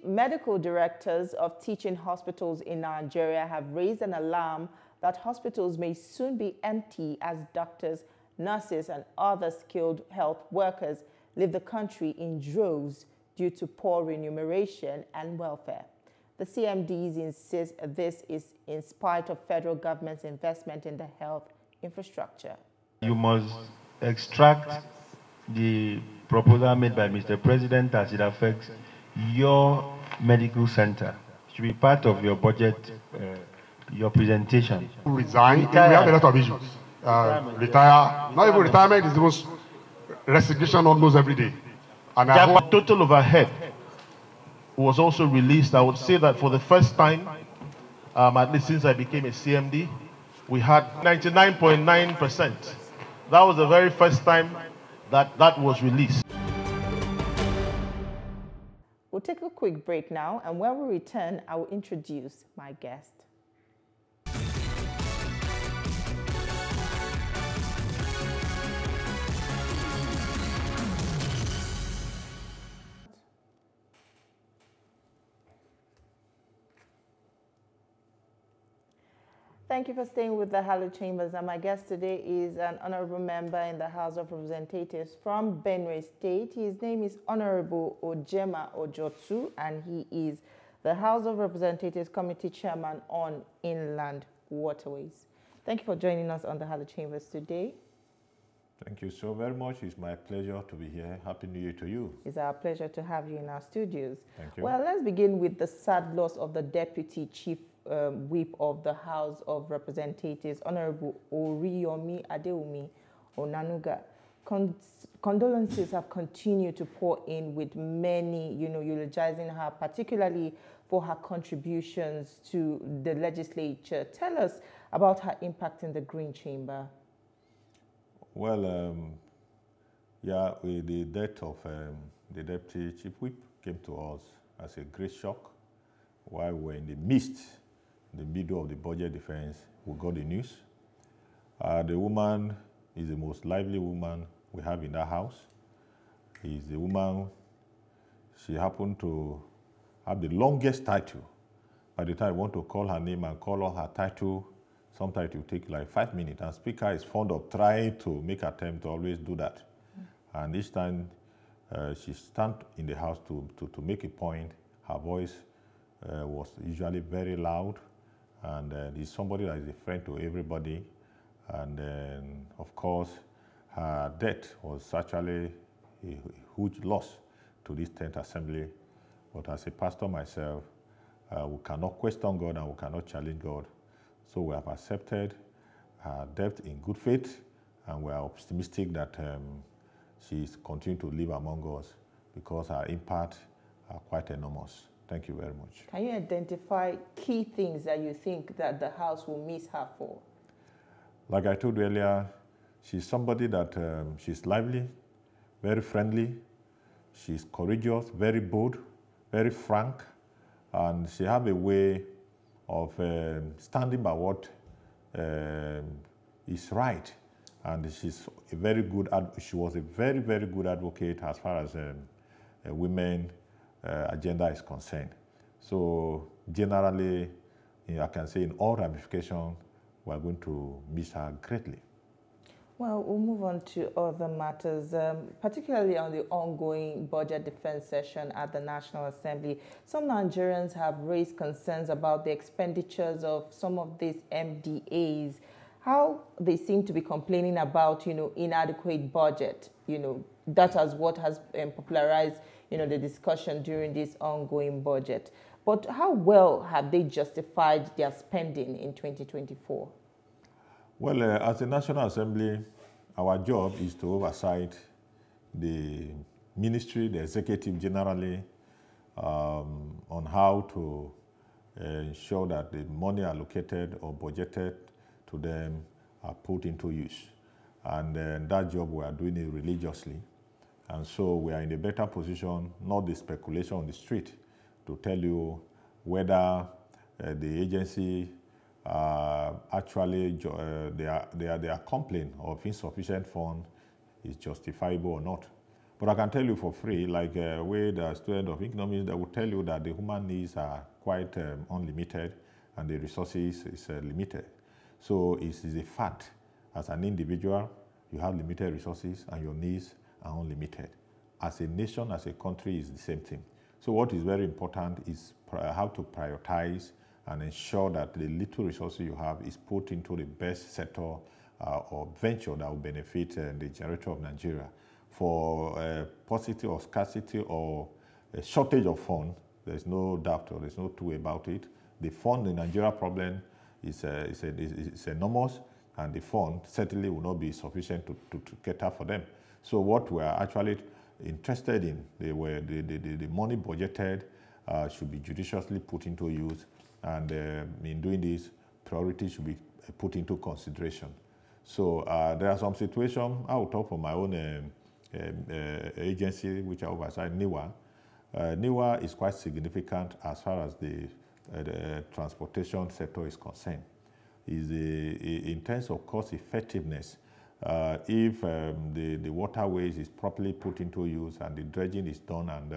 Medical directors of teaching hospitals in Nigeria have raised an alarm that hospitals may soon be empty as doctors, nurses, and other skilled health workers leave the country in droves due to poor remuneration and welfare. The CMDs insist this is in spite of federal government's investment in the health infrastructure. You must extract the proposal made by Mr. President as it affects your medical center. It should be part of your budget, your presentation. Resign. We have a lot of issues. Retire. Not even retirement is the most resignation almost every day. And the total overhead was also released. I would say that for the first time, at least since I became a CMD, we had 99.9%. That was the very first time that was released. We'll take a quick break now, and when we return, I will introduce my guest. Thank you for staying with the Hallowed Chambers. And my guest today is an honorable member in the House of Representatives from Benue State. His name is Honorable Ojema Ojotu, and he is the House of Representatives Committee Chairman on Inland Waterways. Thank you for joining us on the Hallowed Chambers today. Thank you so very much. It's my pleasure to be here. Happy New Year to you. It's our pleasure to have you in our studios. Thank you. Well, let's begin with the sad loss of the Deputy Chief Whip of the House of Representatives, Honorable Oriyomi Adeomi Onanuga. Condolences have continued to pour in, with many, eulogizing her, particularly for her contributions to the legislature. Tell us about her impact in the Green Chamber. Well, with the death of the Deputy Chief Whip came to us as a great shock while we were in the middle of the budget defense. We got the news. The woman is the most lively woman we have in that house. Is the woman, she happened to have the longest title. By the time I want to call her name and call on her title, sometimes it will take like 5 minutes. And Speaker is fond of trying to make attempt to always do that. And each time she stand in the house to make a point, her voice was usually very loud. And is somebody that is a friend to everybody. And of course, her death was actually a huge loss to this 10th Assembly. But as a pastor myself, we cannot question God and we cannot challenge God. So we have accepted her death in good faith, and we are optimistic that she is continuing to live among us because her impact are quite enormous. Thank you very much. Can you identify key things that you think that the House will miss her for? Like I told you earlier, she's somebody that she's lively, very friendly, she's courageous, very bold, very frank, and she has a way of standing by what is right. And she's a very good, she was a very, very good advocate as far as women agenda is concerned. So generally, I can say in all ramifications, we are going to miss her greatly. Well, we'll move on to other matters, particularly on the ongoing budget defense session at the National Assembly. Some Nigerians have raised concerns about the expenditures of some of these MDAs, how they seem to be complaining about, inadequate budget. That is what has popularized, the discussion during this ongoing budget. But how well have they justified their spending in 2024? Well, as the National Assembly, our job is to oversight the ministry, the executive generally, on how to ensure that the money allocated or budgeted to them are put into use. And that job we are doing it religiously. And so we are in a better position, not the speculation on the street, to tell you whether the agency actually their complaint of insufficient fund is justifiable or not. But I can tell you for free, like with a student of economics, that will tell you that the human needs are quite unlimited and the resources is limited. So it's a fact, as an individual, you have limited resources and your needs are unlimited. As a nation, as a country, is the same thing. So what is very important is how to prioritize and ensure that the little resources you have is put into the best sector or venture that will benefit the generator of Nigeria. For paucity or scarcity or a shortage of funds, there's no doubt or there's no two way about it. The fund, the Nigeria problem is enormous, and the fund certainly will not be sufficient to cater for them. So what we are actually interested in, the money budgeted should be judiciously put into use, and in doing this, priorities should be put into consideration. So there are some situations, I will talk from my own agency, which I oversight, NIWA. NIWA is quite significant as far as the transportation sector is concerned. In terms of cost effectiveness, if the waterways is properly put into use and the dredging is done, and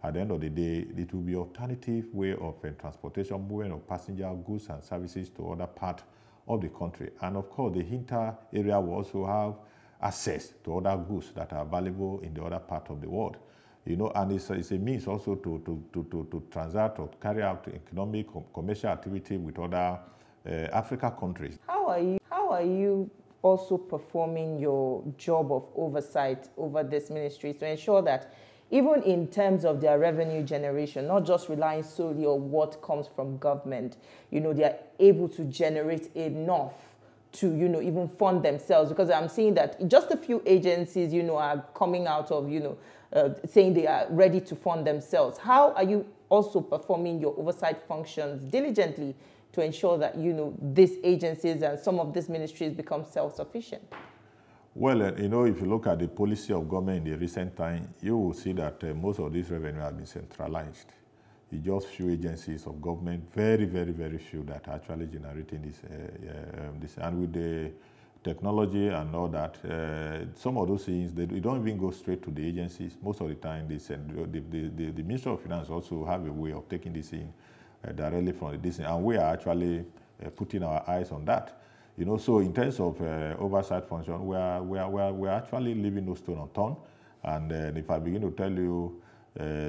at the end of the day, it will be alternative way of transportation, moving of passenger goods and services to other parts of the country. And of course, the inter area will also have access to other goods that are available in the other part of the world. You know, and it's a means also to transact or carry out economic, commercial activity with other Africa countries. How are you also performing your job of oversight over this ministry to ensure that even in terms of their revenue generation, not just relying solely on what comes from government, you know, they are able to generate enough to, you know, even fund themselves? Because I'm seeing that just a few agencies, you know, are coming out of, you know, saying they are ready to fund themselves. How are you also performing your oversight functions diligently to ensure that, you know, these agencies and some of these ministries become self-sufficient? Well, you know, if you look at the policy of government in the recent time, you will see that most of this revenue has been centralized. It's just few agencies of government, very, very, very few that are actually generating this. And with the technology and all that, some of those things, they don't even go straight to the agencies. Most of the time, they send, the Ministry of Finance also have a way of taking this in directly from this, and we are actually putting our eyes on that. You know, so in terms of oversight function, we are actually leaving no stone unturned. And if I begin to tell you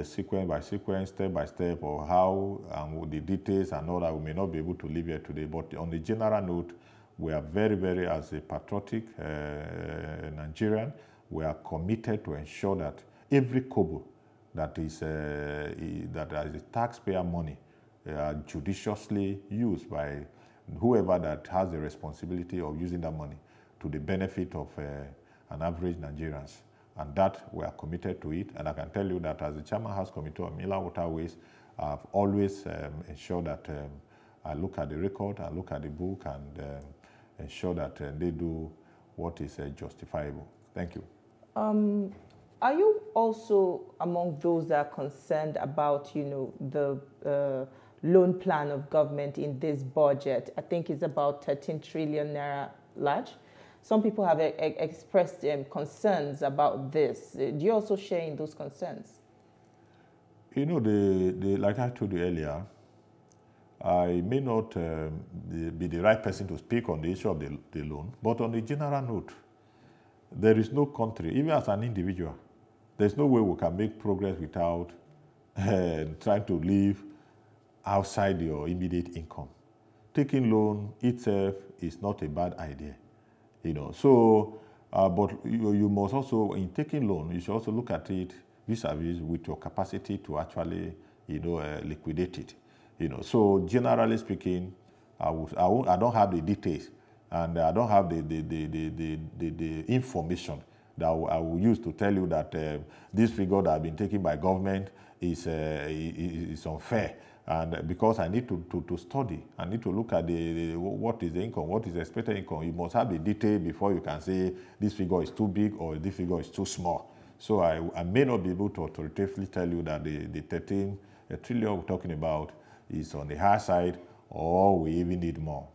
sequence by sequence, step by step, or how the details and all that, we may not be able to live here today. But on the general note, we are very, very, as a patriotic Nigerian, we are committed to ensure that every kobo that is taxpayer money judiciously used by whoever that has the responsibility of using that money to the benefit of an average Nigerians. And that we are committed to it. And I can tell you that as the Chairman House Committee on Inland Waterways, I've always ensured that I look at the record, I look at the book, and ensure that they do what is justifiable. Thank you. Are you also among those that are concerned about, you know, the loan plan of government in this budget? I think it's about 13 trillion naira large. Some people have expressed concerns about this. Do you also share in those concerns? You know, like I told you earlier, I may not be the right person to speak on the issue of the loan, but on the general note, there is no country, even as an individual, there's no way we can make progress without trying to live outside your immediate income. Taking loan itself is not a bad idea, you know. So, but you must also, in taking loan, you should also look at it vis-a-vis with your capacity to actually, you know, liquidate it, you know. So, generally speaking, I don't have the details, and I don't have the information that I will use to tell you that this figure that has been taken by government is unfair. And because I need to study, I need to look at what is the income, what is the expected income. You must have the detail before you can say this figure is too big or this figure is too small. So I may not be able to authoritatively tell you that the 13 trillion we're talking about is on the high side, or we even need more.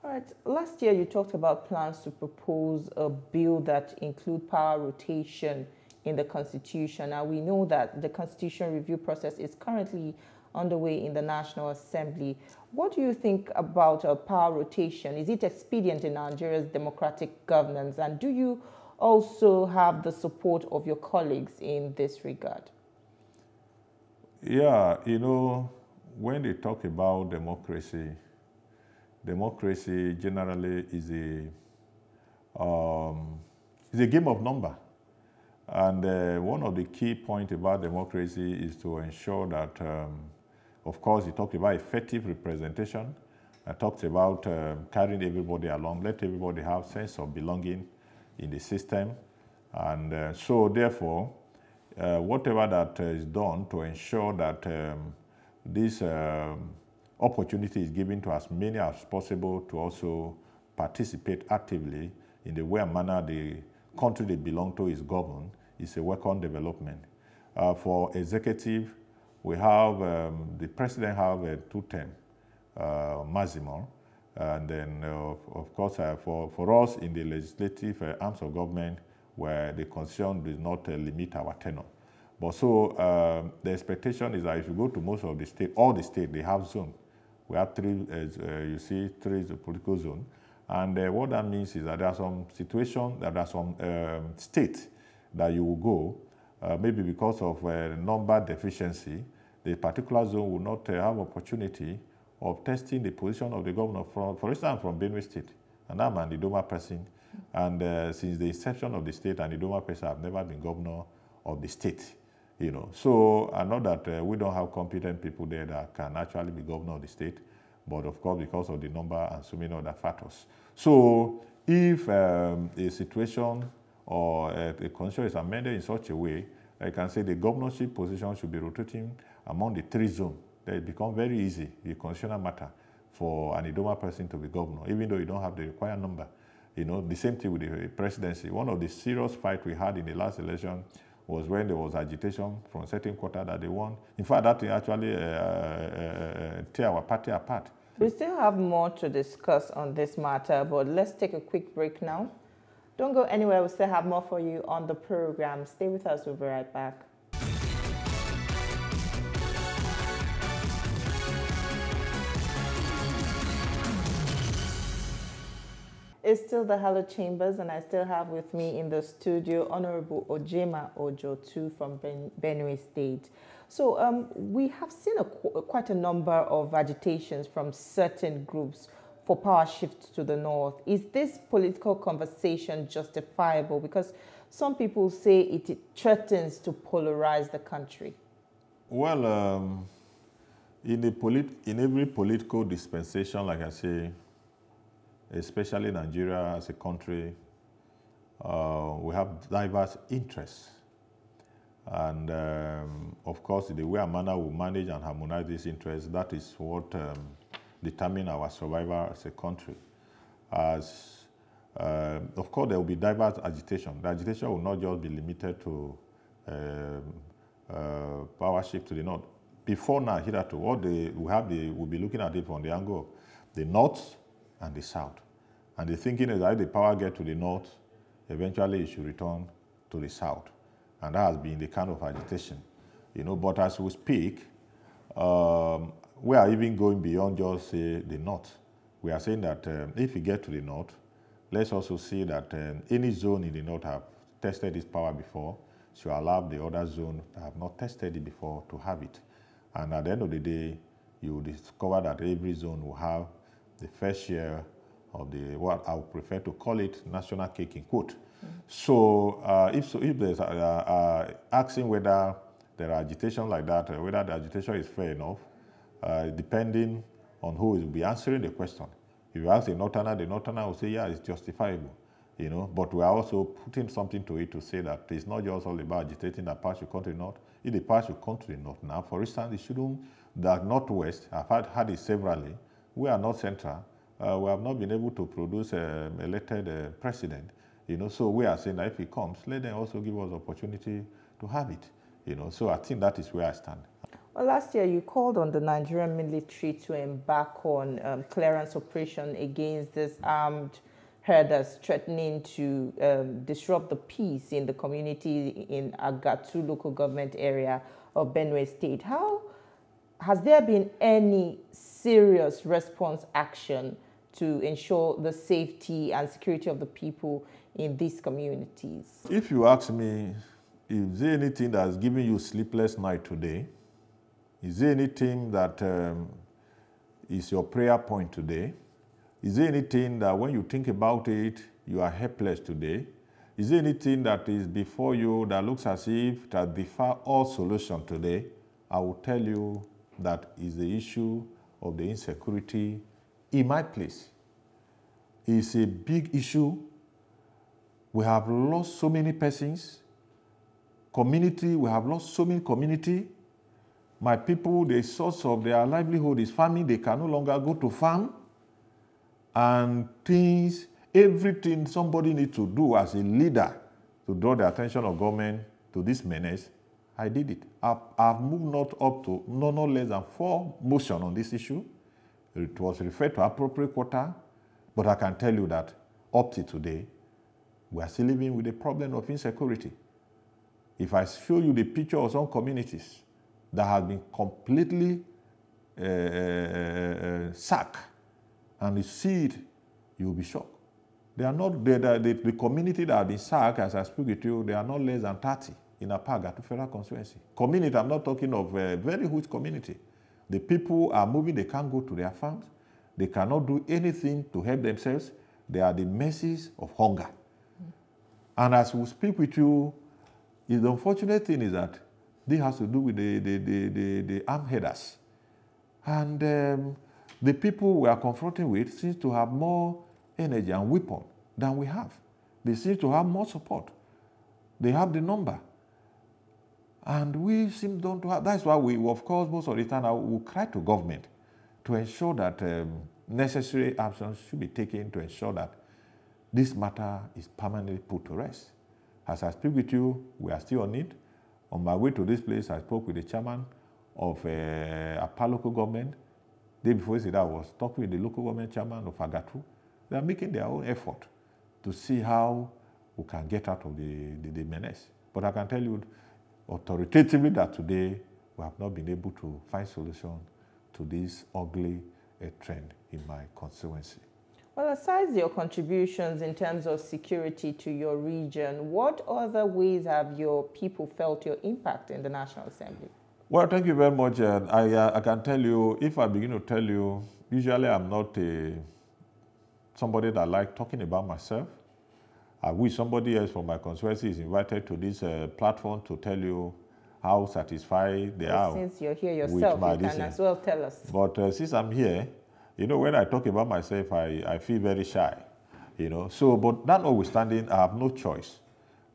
All right. Last year, you talked about plans to propose a bill that include power rotation in the Constitution. Now, we know that the Constitution review process is currently underway in the National Assembly. What do you think about a power rotation? Is it expedient in Nigeria's democratic governance? And do you also have the support of your colleagues in this regard? Yeah, you know, when they talk about democracy, democracy generally is a game of number. And one of the key points about democracy is to ensure that, of course, you talked about effective representation. I talked about carrying everybody along, let everybody have sense of belonging in the system. And so therefore, whatever that is done to ensure that this opportunity is given to as many as possible to also participate actively in the way and manner the country they belong to is governed is a welcome development. For executive, we have, the president have a 2-term maximum. And then, of course, for us in the legislative arms of government, where the constitution does not limit our tenure. But so the expectation is that if you go to most of the states, all the states, they have zones. We have three, you see, three political zones. And what that means is that there are some situations, that there are some states that you will go, maybe because of number deficiency, the particular zone will not have opportunity of testing the position of the governor. For instance, from Benue State, and I'm an Idoma person. And since the inception of the state, an Idoma person, I've never been governor of the state. You know, so I know that we don't have competent people there that can actually be governor of the state, but of course because of the number and so many other factors. So if a situation or a constitution is amended in such a way, I can say the governorship position should be rotating among the three zones. Then it becomes very easy, the constitutional matter, for an Idoma person to be governor, even though you don't have the required number. You know, the same thing with the presidency. One of the serious fights we had in the last election was when there was agitation from a certain quarter that they won. In fact, that actually tear our party apart. We still have more to discuss on this matter, but let's take a quick break now. Don't go anywhere. We still have more for you on the program. Stay with us. We'll be right back. It's still the Hello Chambers, and I still have with me in the studio Honorable Ojema Ojotu from Benue State. So we have seen quite a number of agitations from certain groups for power shift to the north. Is this political conversation justifiable? Because some people say it threatens to polarize the country. Well, in every political dispensation, like I say, especially Nigeria as a country, we have diverse interests. And of course, the way and manner we manage and harmonize these interests, that is what determines our survival as a country. Of course, there will be diverse agitation. The agitation will not just be limited to power shift to the north. Before now, hitherto, we'll be looking at it from the angle of the north and the south. And the thinking is that if the power gets to the north, eventually it should return to the south. And that has been the kind of agitation. You know, but as we speak, we are even going beyond just say the north. We are saying that if we get to the north, let's also see that any zone in the north have tested this power before, should allow the other zone that have not tested it before to have it. And at the end of the day, you will discover that every zone will have the fair share of the, what I would prefer to call it, national cake in quote. So if there's asking whether there are agitation like that, whether the agitation is fair enough, depending on who will be answering the question. If you ask the northerner will say, yeah, it's justifiable. You know, but we are also putting something to it to say that it's not just all about agitating that part should come to the north. If the part should come to the north now, for instance, it shouldn't, the northwest, I've had it severally, we are not central. We have not been able to produce an elected president, you know, so we are saying that if he comes, let them also give us opportunity to have it, you know, so I think that is where I stand. Well, last year you called on the Nigerian military to embark on clearance operation against this armed herders threatening to disrupt the peace in the community in Agatu local government area of Benue State. Has there been any serious response action to ensure the safety and security of the people in these communities? If you ask me, is there anything that's giving you sleepless night today? Is there anything that is your prayer point today? Is there anything that when you think about it, you are helpless today? Is there anything that is before you that looks as if it has defied all solution today? I will tell you that is the issue of the insecurity in my place. It's a big issue. We have lost so many persons. Community, we have lost so many community. My people, the source of their livelihood is farming. They can no longer go to farm. And things, everything somebody needs to do as a leader to draw the attention of government to this menace, I did it. I've moved no less than 4 motions on this issue. It was referred to appropriate quarter, but I can tell you that up to today, we are still living with the problem of insecurity. If I show you the picture of some communities that have been completely sacked, and you see it, you'll be shocked. They are not, the community that have been sacked, as I speak with you, they are not less than 30 in Apagatu federal constituency. Community, I'm not talking of a very huge community. The people are moving, they can't go to their farms. They cannot do anything to help themselves. They are the mercies of hunger. And as we speak with you, the unfortunate thing is that this has to do with the armed herders. And the people we are confronting with seem to have more energy and weapon than we have. They seem to have more support. They have the number. And we seem not to have. That's why we, of course, most of the time, we cry to government to ensure that necessary actions should be taken to ensure that this matter is permanently put to rest. As I speak with you, we are still on it. On my way to this place, I spoke with the chairman of Apa local government. The day before yesterday, I was talking with the local government chairman of Agatu. They are making their own effort to see how we can get out of the menace. But I can tell you authoritatively that today we have not been able to find solution to this ugly trend in my constituency. Well, aside your contributions in terms of security to your region, what other ways have your people felt your impact in the National Assembly? Well, thank you very much. I can tell you, if I begin to tell you, usually I'm not somebody that like talking about myself. I wish somebody else from my constituency is invited to this platform to tell you how satisfied they are. Since you're here yourself, you can as well tell us. But since I'm here, you know, when I talk about myself, I feel very shy, you know. So, but that notwithstanding, I have no choice.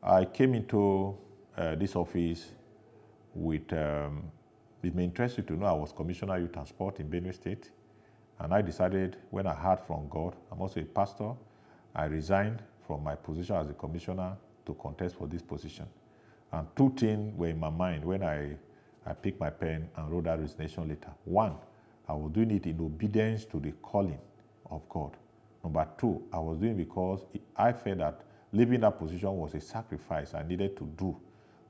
I came into this office with, it may interest you to know I was Commissioner of Youth and Sport in Benue State. And I decided, when I heard from God, I'm also a pastor, I resigned from my position as a commissioner to contest for this position. And 2 things were in my mind when I picked my pen and wrote that resignation letter. 1, I was doing it in obedience to the calling of God. Number 2, I was doing it because I felt that leaving that position was a sacrifice I needed to do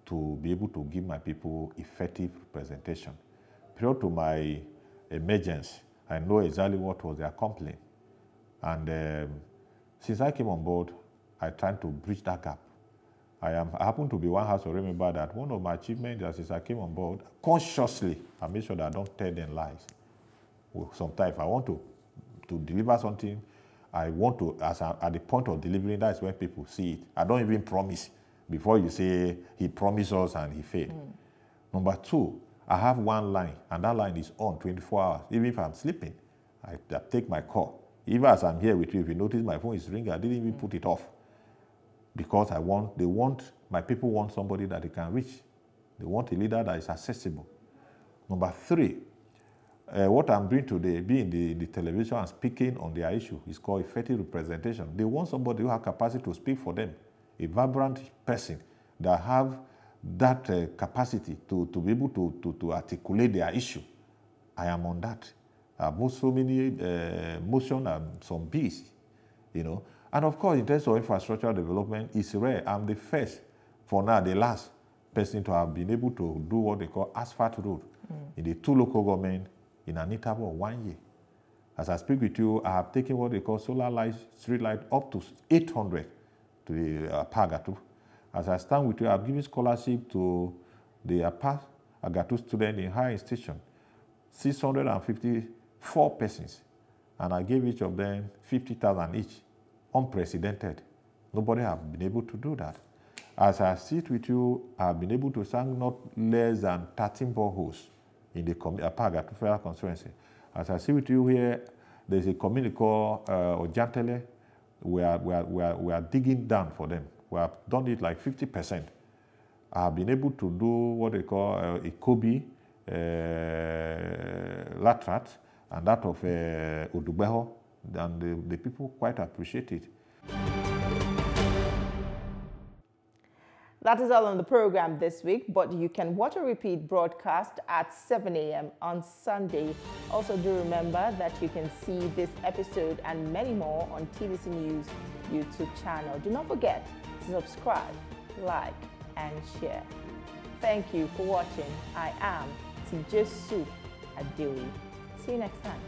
to be able to give my people effective representation. Prior to my emergence, I know exactly what was their complaint. And since I came on board, I tried to bridge that gap. I happen to be one house to remember that one of my achievements is since I came on board, consciously, I make sure that I don't tell them lies. Well, sometimes if I want to deliver something, I want to, at the point of delivering, that's when people see it. I don't even promise before you say he promised us and he failed. Number 2, I have one line, and that line is on 24 hours. Even if I'm sleeping, I take my call. Even as I'm here with you, if you notice my phone is ringing, I didn't even put it off. Because my people want somebody that they can reach. They want a leader that is accessible. Number 3, what I'm doing today, being the television and speaking on their issue, is called effective representation. They want somebody who has capacity to speak for them, a vibrant person that have that capacity to be able to articulate their issue, I am on that. So many motion and some bills, you know. And of course, in terms of infrastructural development, it's rare. I'm the first, for now, the last person to have been able to do what they call asphalt road in the 2 local governments in an interval of 1 year. As I speak with you, I have taken what they call solar light, street light up to 800 to the Agatu. As I stand with you, I've given scholarship to the Agatu student in higher institution, 654 persons, and I gave each of them 50,000 each, unprecedented. Nobody has been able to do that. As I sit with you, I've been able to sank not less than 13 boreholes in the Agatu Federal Constituency. As I sit with you here, there's a community called Ojantele. We are digging down for them. We have done it like 50%. I have been able to do what they call a Kobe Latrat and that of Udubeho, and the people quite appreciate it. That is all on the program this week, but you can watch a repeat broadcast at 7 a.m. on Sunday. Also, do remember that you can see this episode and many more on TVC News YouTube channel. Do not forget to subscribe, like, and share. Thank you for watching. I am Tijesu Adewi. See you next time.